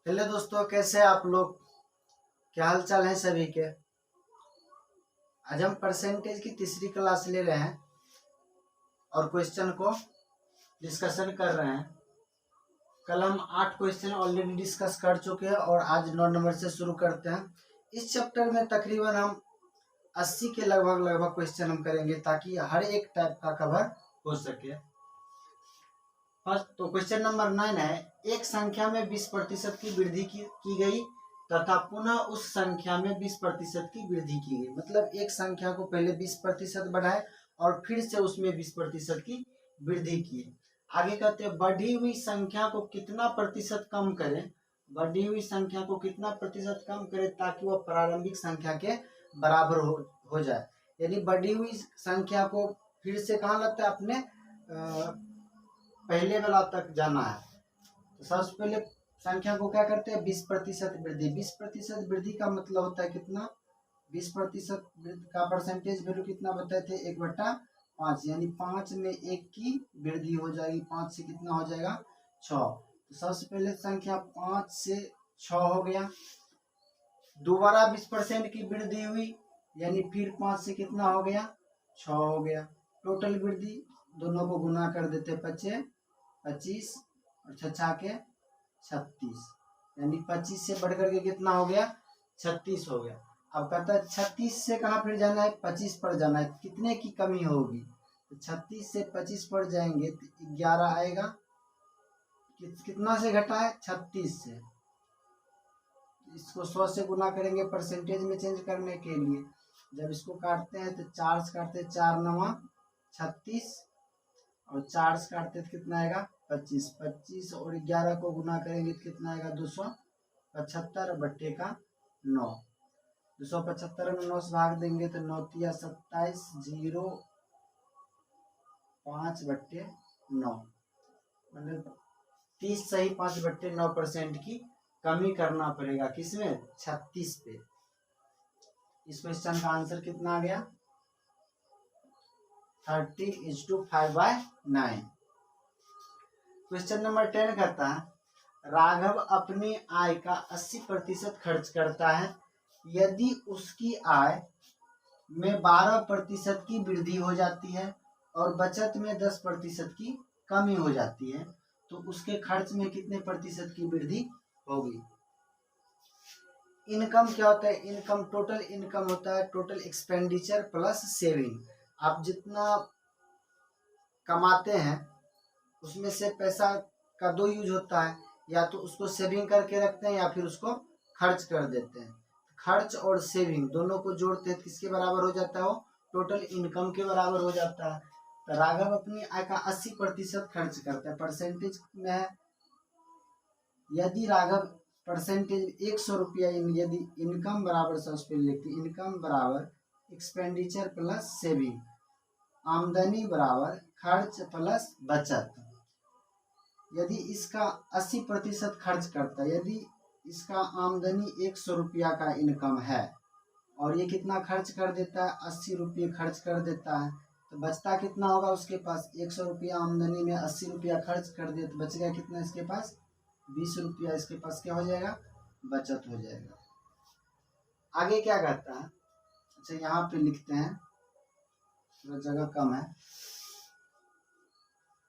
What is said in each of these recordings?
Hello दोस्तों, कैसे हैं आप लोग। क्या हाल चाल है सभी के। आज हम परसेंटेज की तीसरी क्लास ले रहे हैं और क्वेश्चन को डिस्कशन कर रहे हैं। कल हम 8 क्वेश्चन ऑलरेडी डिस्कस कर चुके हैं और आज 9 नंबर से शुरू करते हैं। इस चैप्टर में तकरीबन हम 80 के लगभग क्वेश्चन हम करेंगे ताकि हर एक टाइप का कवर हो सके। फर्स्ट तो क्वेश्चन नंबर 9 है, एक संख्या में 20% की वृद्धि की गई तथा पुनः उस संख्या में 20% की वृद्धि की गई। मतलब एक संख्या को पहले 20% बढ़ाए और फिर से उसमें 20% की वृद्धि की। आगे कहते हैं बढ़ी हुई संख्या को कितना प्रतिशत कम करें। बढ़ी हुई संख्या को कितना प्रतिशत कम करें ताकि वह प्रारंभिक संख्या के बराबर हो जाए। यानी बढ़ी हुई संख्या को फिर से कहाँ लगता है, अपने पहले वाला तक जाना है। तो सबसे पहले संख्या को क्या करते हैं, 20% वृद्धि। 20% वृद्धि का मतलब होता है कितना, 20% का परसेंटेज वैल्यू कितना बताए थे, 1/5। यानी 5 में 1 की वृद्धि हो जाएगी। 5 से कितना हो जाएगा, 6। तो सबसे पहले संख्या 5 से 6 हो गया। दोबारा 20% की वृद्धि हुई, यानी फिर 5 से कितना हो गया, 6 हो गया। टोटल वृद्धि दोनों को गुना कर देते, 25 और 6 के 36, यानी 25 से बढ़कर के कितना हो गया, 36 हो गया। अब कहता है 36 से कहाँ फिर जाना है, 25 पर जाना है। कितने की कमी होगी, तो 36 से 25 पर जाएंगे तो 11 आएगा। कितना से घटा है, 36 से। इसको 100 से गुना करेंगे परसेंटेज में चेंज करने के लिए। जब इसको काटते हैं तो 4 से काटते हैं, 4 9 36 और 4 से काटते तो कितना आएगा, 25। 25 और 11 को गुना करेंगे तो कितना आएगा, 275 बट्टे का 9। 275 में 9 से भाग देंगे तो 9 तिया 27, 0 5 बट्टे 9, मतलब 30 सही 5 बट्टे 9% की कमी करना पड़ेगा। किसमें, 36 पे। इस क्वेश्चन का आंसर कितना आ गया, 30:5/9। क्वेश्चन नंबर 10 कहता है राघव अपनी आय का 80% खर्च करता है। यदि उसकी आय में 12% की वृद्धि हो जाती है और बचत में 10% की कमी हो जाती है तो उसके खर्च में कितने प्रतिशत की वृद्धि होगी। इनकम क्या होता है, इनकम टोटल इनकम होता है, टोटल एक्सपेंडिचर प्लस सेविंग। आप जितना कमाते हैं उसमें से पैसा का 2 यूज होता है, या तो उसको सेविंग करके रखते हैं या फिर उसको खर्च कर देते हैं। खर्च और सेविंग दोनों को जोड़ते हैं, किसके बराबर हो जाता है, वो टोटल इनकम के बराबर हो जाता है। तो राघव अपनी आय का 80% खर्च करता है। परसेंटेज में है, यदि राघव परसेंटेज 100 रुपया, यदि इनकम बराबर, सबसे पहले लिखते हैं इनकम बराबर एक्सपेंडिचर प्लस सेविंग, आमदनी बराबर खर्च प्लस बचत। यदि इसका 80% खर्च करता है, यदि इसका आमदनी 100 रुपया का इनकम है और ये कितना खर्च कर देता है, 80 रुपये खर्च कर देता है, तो बचता कितना होगा उसके पास, 100 रुपया आमदनी में 80 रुपया खर्च कर दिया तो बच गया कितना इसके पास, 20 रुपया इसके पास क्या हो जाएगा, बचत हो जाएगा। आगे क्या कहता है, अच्छा यहाँ पे लिखते हैं, थोड़ा जगह कम है।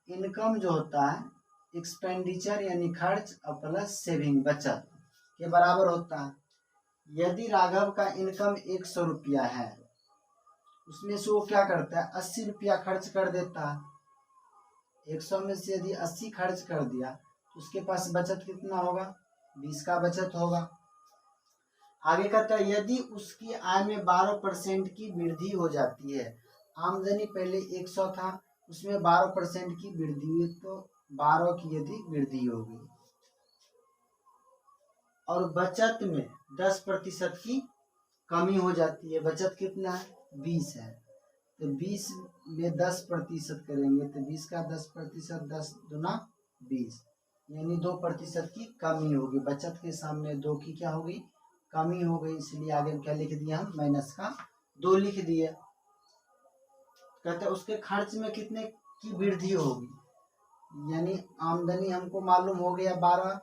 इनकम जो होता है एक्सपेंडिचर यानी खर्च और प्लस सेविंग बचत के बराबर होता है। यदि राघव का इनकम 100 रुपया है, उसमें से वो क्या करता है, 80 रुपया खर्च कर देता है। 100 में से यदि 80 खर्च कर दिया तो उसके पास बचत कितना होगा, 20 का बचत होगा। आगे कहता है यदि उसकी आय में 12% की वृद्धि हो जाती है, आमदनी पहले 100 था, उसमें 12% की वृद्धि हुई तो 12 की यदि वृद्धि होगी और बचत में 10% की कमी हो जाती है। बचत कितना है, 20 है, तो 20 में 10% करेंगे तो 20 का 10%, 10 दूना 20, यानी 2% की कमी होगी। बचत के सामने 2 की क्या होगी, कमी हो गई, इसलिए आगे क्या लिख दिया हम, माइनस का 2 लिख दिया। कहते हैं उसके खर्च में कितने की वृद्धि होगी, यानी आमदनी हमको मालूम हो गया 12,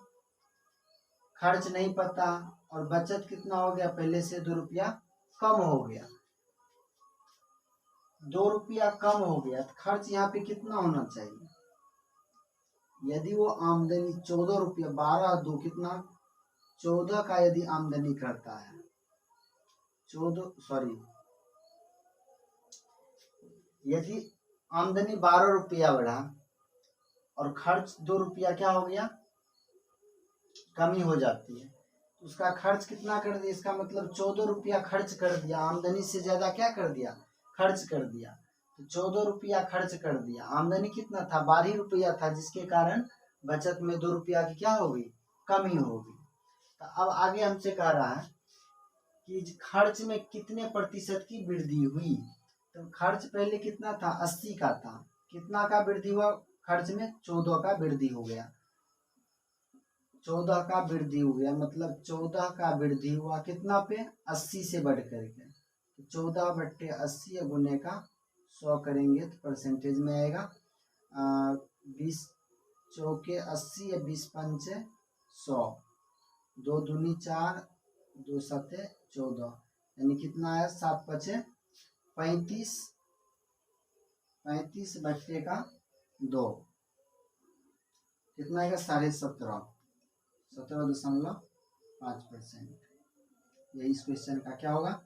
खर्च नहीं पता और बचत कितना हो गया, पहले से 2 रुपया कम हो गया, 2 रुपया कम हो गया, तो खर्च यहाँ पे कितना होना चाहिए। यदि वो आमदनी 14 रुपया, 12 2 कितना 14 का यदि आमदनी करता है, 14 यदि आमदनी 12 रुपया बढ़ा और खर्च 2 रुपया क्या हो गया, कमी हो जाती है, उसका खर्च कितना कर दिया, इसका मतलब 14 रुपया खर्च कर दिया, आमदनी से ज्यादा क्या कर दिया, खर्च कर दिया, तो 14 रुपया खर्च कर दिया, आमदनी कितना था, 12 रुपया था, जिसके कारण बचत में 2 रुपया की क्या हो गई, कमी हो गई। तो अब आगे हमसे कह रहा है कि खर्च में कितने प्रतिशत की वृद्धि हुई। तो खर्च पहले कितना था, 80 का था, कितना का वृद्धि हुआ, खर्च में 14 का वृद्धि हो गया, 14 का वृद्धि हो गया, मतलब 14 का वृद्धि हुआ कितना पे, 80 से बढ़ करके, तो 14/80 गुने का 100 करेंगे तो परसेंटेज में आएगा 20 चौके 80 या 20 पंचे 100, 2 दूनी 4, 2 सते 14, यानी कितना आया, 7 पचे 35, 35/2 कितना आएगा, 17.5, 17.5%। यही इस क्वेश्चन का क्या होगा,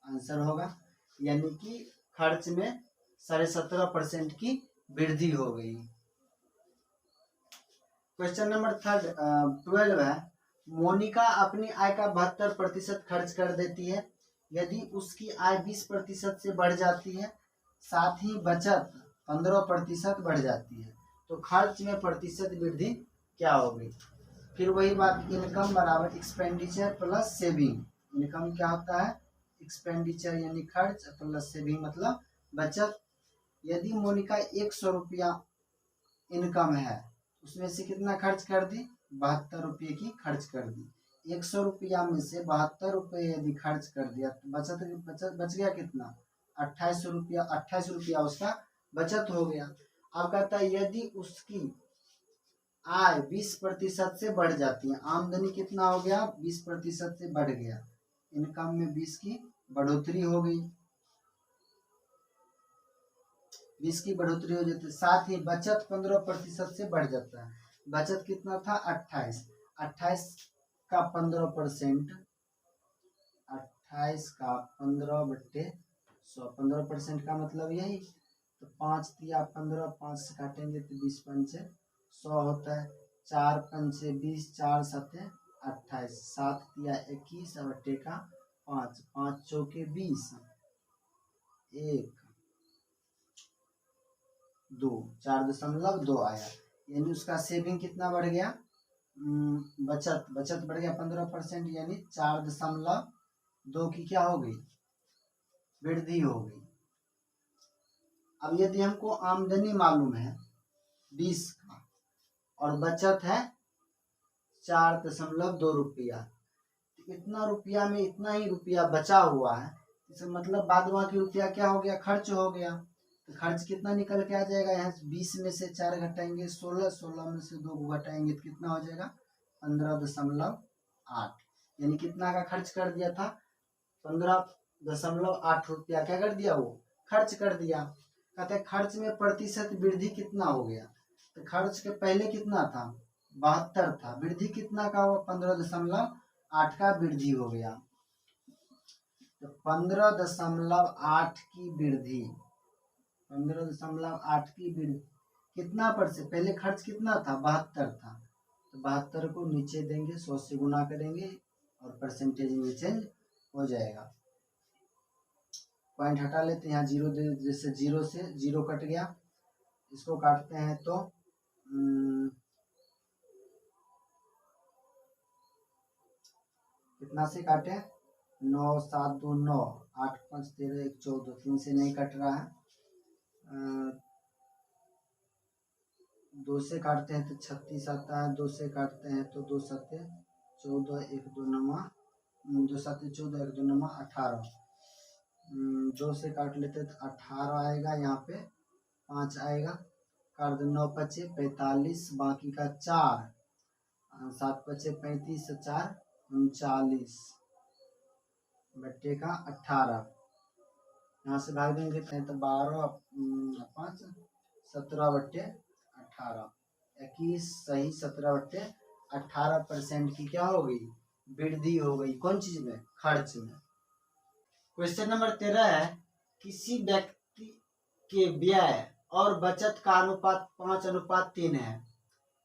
आंसर होगा, यानी कि खर्च में 17.5% की वृद्धि हो गई। क्वेश्चन नंबर 12 है, मोनिका अपनी आय का 72% खर्च कर देती है, यदि उसकी आय 20% से बढ़ जाती है, साथ ही बचत 15% बढ़ जाती है, तो खर्च में प्रतिशत वृद्धि क्या होगी। फिर वही बात, इनकम बराबर एक्सपेंडिचर प्लस सेविंग, इनकम क्या होता है, एक्सपेंडिचर यानी खर्च, प्लस सेविंग मतलब बचत। यदि मोनिका 100 रुपया इनकम है, उसमें से कितना खर्च कर दी, 72 रुपये की खर्च कर दी, 100 रुपया में से 72 रुपये यदि खर्च कर दिया तो बच गया कितना, 28 रुपया, 28 रुपया उसका बचत हो गया। अब कहता है यदि उसकी आय 20% से बढ़ जाती है, आमदनी कितना हो गया, 20% से बढ़ गया, इनकम में 20 की बढ़ोतरी हो गई, 20 की बढ़ोतरी हो जाती है, साथ ही बचत 15% से बढ़ जाता है, बचत कितना था, 28, 28 का 15%, 28 का 15/100, 15% का मतलब यही, तो 5 दिया 15, 5 से काटेंगे तो 20 पंचे 100 होता है, 4 पंचे 20, 4 सते 28, 7 दिया 21 और 5, 5 चौके 20, 1 2, 4.2 आया, यानी उसका सेविंग कितना बढ़ गया, बचत बढ़ गया 15%, यानी 4.2 की क्या हो गई, वृद्धि हो गई। अब यदि हमको आमदनी मालूम है 20 का और बचत है 4.2 रुपया, तो इतना रुपया में इतना ही रुपया बचा हुआ है, इसका मतलब बाद बाकी रुपया क्या हो गया, खर्च हो गया, तो खर्च कितना निकल के आ जाएगा, यहाँ 20 में से 4 घटाएंगे 16, 16 में से 2 घटाएंगे तो कितना हो जाएगा, 15.8, यानी कितना का खर्च कर दिया था, 15.8 रुपया क्या कर दिया, वो खर्च कर दिया। कहते हैं खर्च में प्रतिशत वृद्धि कितना हो गया, तो खर्च के पहले कितना था, 72 था, वृद्धि कितना का हुआ, 15.8 का वृद्धि हो गया, तो 15.8 की वृद्धि, 15.8 की वृद्धि कितना पर से, पहले खर्च कितना था, 72 था, तो 72 को नीचे देंगे, 100 से गुना करेंगे और परसेंटेज में चेंज हो जाएगा। पॉइंट हटा लेते हैं, यहाँ 0 जैसे 0 से 0 कट गया, इसको काटते हैं तो कितना से काटे, 9 7 2 9, 8 5 13 1 14, 3 से नहीं कट रहा है, 2 से काटते हैं तो 36 आता है, 2 से काटते हैं तो 2 सत्ते 14, 1 2 नमा 2 सत्ते 14, 1 2 नमा 18, 2 से काट लेते तो 18 आएगा, यहाँ पे 5 आएगा, काट दो 9 5 45, बाकी का 4, 7 पचे 35 से 4 39 बट्टे का 18। यहाँ से भाग देंगे तो 12 5 17 बट्टे 18, 21 सही 17 बट्टे 18% की क्या हो गई, वृद्धि हो गई। कौन चीज में, खर्च में। क्वेश्चन नंबर 13 है, किसी व्यक्ति के व्यय और बचत का अनुपात 5:3 है।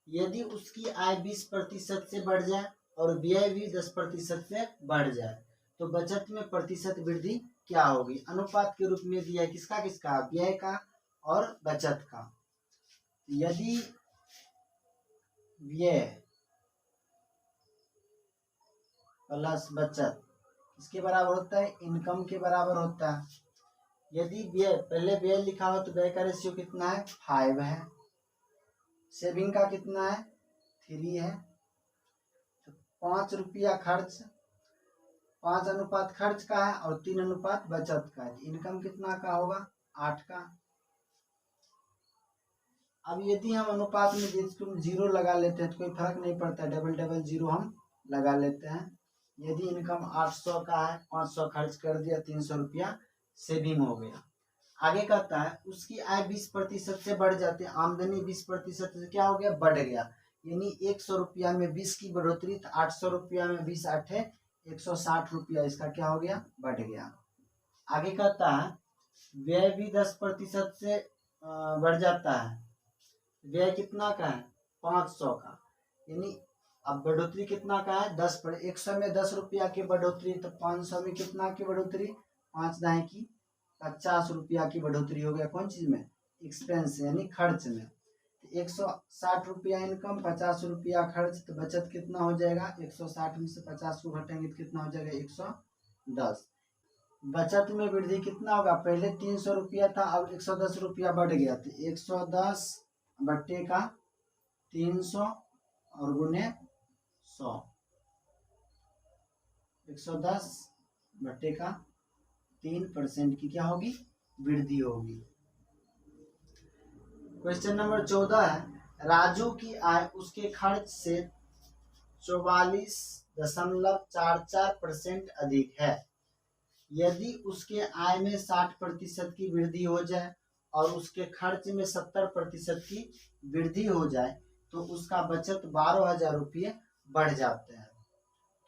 यदि उसकी आय 20% से बढ़ जाए और व्यय भी 10% से बढ़ जाए तो बचत में प्रतिशत वृद्धि क्या होगी। अनुपात के रूप में दिया है किसका किसका, व्यय का और बचत का। यदि व्यय प्लस बचत किसके बराबर होता है, इनकम के बराबर होता है। यदि व्यय, पहले व्यय लिखा हो तो व्यय का रेशियो कितना है, 5 है। सेविंग का कितना है, 3 है। तो 5 रुपया खर्च, 5 अनुपात खर्च का है और 3 अनुपात बचत का है। इनकम कितना का होगा, 8 का। अब यदि हम अनुपात में जीरो लगा लेते हैं तो कोई फर्क नहीं पड़ता, डबल जीरो हम लगा लेते हैं। यदि इनकम 800 का है, 500 खर्च कर दिया, 300 रुपया सेविंग हो गया। आगे कहता है उसकी आय 20% से बढ़ जाती है, आमदनी 20% से क्या हो गया, बढ़ गया। यानी 100 रुपया में 20 की बढ़ोतरी, तो 800 रुपया में 20 8 160 रुपया इसका क्या हो गया, बढ़ गया। आगे कहता है व्यय भी 10% से बढ़ जाता है। व्यय कितना का है, 500 का। यानी अब बढ़ोतरी कितना का है, 10 पर 100 में 10 रुपया की बढ़ोतरी, तो 500 में कितना की बढ़ोतरी, 5 दाएं की 50 रुपया की बढ़ोतरी हो गया। कौन चीज में, एक्सपेंस यानी खर्च में। 160 रुपया इनकम, 50 रुपया खर्च, तो बचत कितना हो जाएगा, 160 में से 50 को घटाएंगे तो कितना हो जाएगा, 110। बचत में वृद्धि कितना होगा, पहले 300 रुपया था, अब 110 रुपया बढ़ गया, तो 110 बट्टे का 300 और गुने 100, 110 बट्टे का 3% की क्या होगी, वृद्धि होगी। क्वेश्चन नंबर 14 है, राजू की आय उसके खर्च से 44.44% अधिक है। यदि उसके आय में 60% की वृद्धि हो जाए और उसके खर्च में 70% की वृद्धि हो जाए तो उसका बचत 12,000 रुपये बढ़ जाते हैं।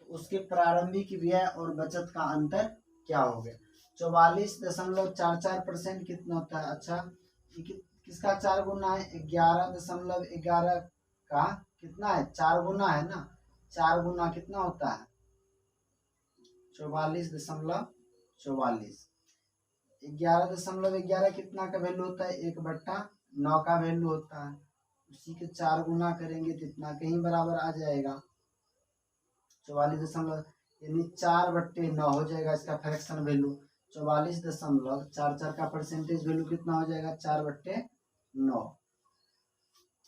तो उसके प्रारंभिक व्यय और बचत का अंतर क्या हो गया। 44.44% कितना होता है, अच्छा किसका 4 गुना है, 11.11 का कितना है, 4 गुना है ना, 4 गुना कितना होता है, 44.44। 11.11 कितना का वैल्यू होता है, 1/9 का वैल्यू होता है। उसी के 4 गुना करेंगे तो इतना कहीं बराबर आ जाएगा, 44 यानी 4/9 हो जाएगा इसका फ्रैक्शन वैल्यू। 44.44 का परसेंटेज वैल्यू कितना हो जाएगा, 4/9।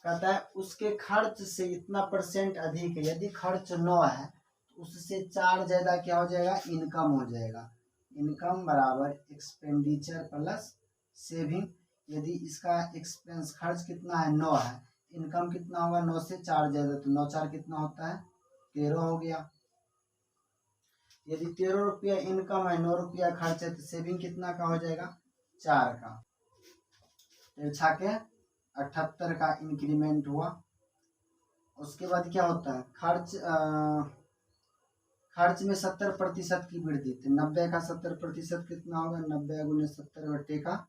कहता है उसके खर्च से इतना परसेंट अधिक है। यदि खर्च 9 है तो उससे 4 ज्यादा क्या हो जाएगा, इनकम हो जाएगा। इनकम बराबर एक्सपेंडिचर प्लस सेविंग। यदि इसका एक्सपेंस खर्च कितना है, 9 है, इनकम कितना होगा, 9 से 4 ज्यादा, तो 9 4 कितना होता है, 13 हो गया। यदि 13 रुपया इनकम है, 9 रुपया खर्च है, तो सेविंग कितना का हो जाएगा, 4 का। अच्छा के 78 का इंक्रीमेंट हुआ। उसके बाद क्या होता है, खर्च में 70% की वृद्धि, तो 90 का 70% कितना होगा, 90 गुने 70 बट्टे का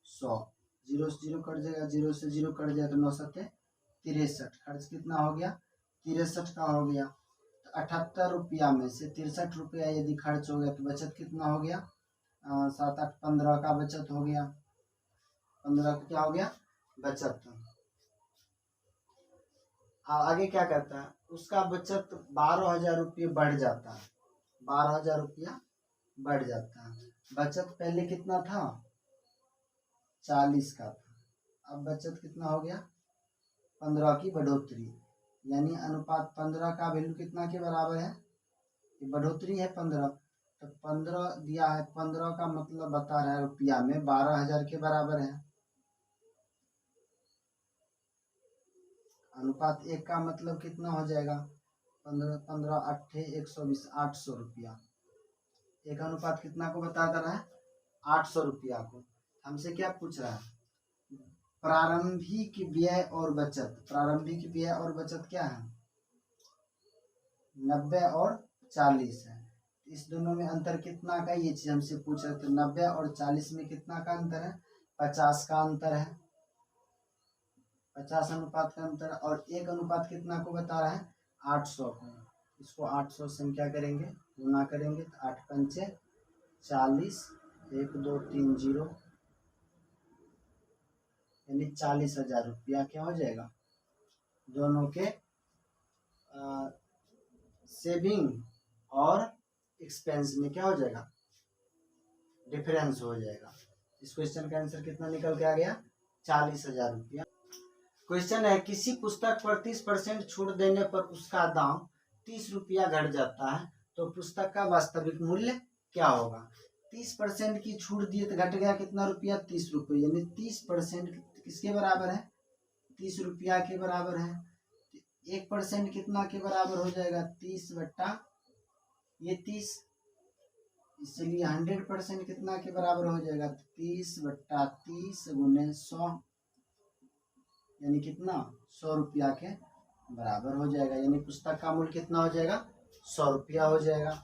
100। 0 से 0 कट जाएगा, 0 से 0 कट जाए तो 9 7 63। खर्च कितना हो गया, 63 का हो गया। तो 78 रुपया में से 63 रुपया यदि खर्च हो गया तो बचत कितना हो गया, 7 8 15 का बचत हो गया। 15 का क्या हो गया, बचत। आगे क्या करता है, उसका बचत 12,000 रुपये बढ़ जाता है, 12,000 रुपया बढ़ जाता है। बचत पहले कितना था, 40 का था, अब बचत कितना हो गया, 15 की बढ़ोतरी। यानी अनुपात 15 का वैल्यू कितना के बराबर है, ये बढ़ोतरी है 15, तो 15 दिया है, 15 का मतलब बता रहा है रुपया में 12,000 के बराबर है। अनुपात 1 का मतलब कितना हो जाएगा, 15 15 8 120, 800 रुपया। एक अनुपात कितना को बता रहा है, 800 रुपया को। हमसे क्या पूछ रहा है, प्रारंभिक व्यय और बचत। प्रारंभिक व्यय और बचत क्या है, 90 और 40 है। इस दोनों में अंतर कितना का, ये चीज हमसे पूछ रहे थे। 90 और 40 में कितना का अंतर है, 50 का अंतर है, 50 अनुपात का अंतर। और एक अनुपात कितना को बता रहा है, 800 को। इसको 800 से हम क्या करेंगे, गुना करेंगे तो 8 पंचे 40, 1 2 3 0, यानी 40,000 रुपया क्या हो जाएगा, दोनों के सेविंग और एक्सपेंस में क्या हो जाएगा, डिफरेंस हो जाएगा। इस क्वेश्चन का आंसर कितना निकल के आ गया, 40,000 रुपया। क्वेश्चन है, किसी पुस्तक पर 30% छूट देने पर उसका दाम 30 रुपया घट जाता है, तो पुस्तक का वास्तविक मूल्य क्या होगा। 30% की छूट दी तो घट गया कितना रुपया, 30 रुपये, यानी 30% किसके बराबर है, 30 रुपया के बराबर है। 1% कितना के बराबर हो जाएगा, 30 बट्टा ये 30, इसलिए 100% कितना के बराबर हो जाएगा, 30 बट्टा 30 गुने 100, यानी कितना, 100 रुपया के बराबर हो जाएगा। यानी पुस्तक का मूल्य कितना हो जाएगा, 100 रुपया हो जाएगा।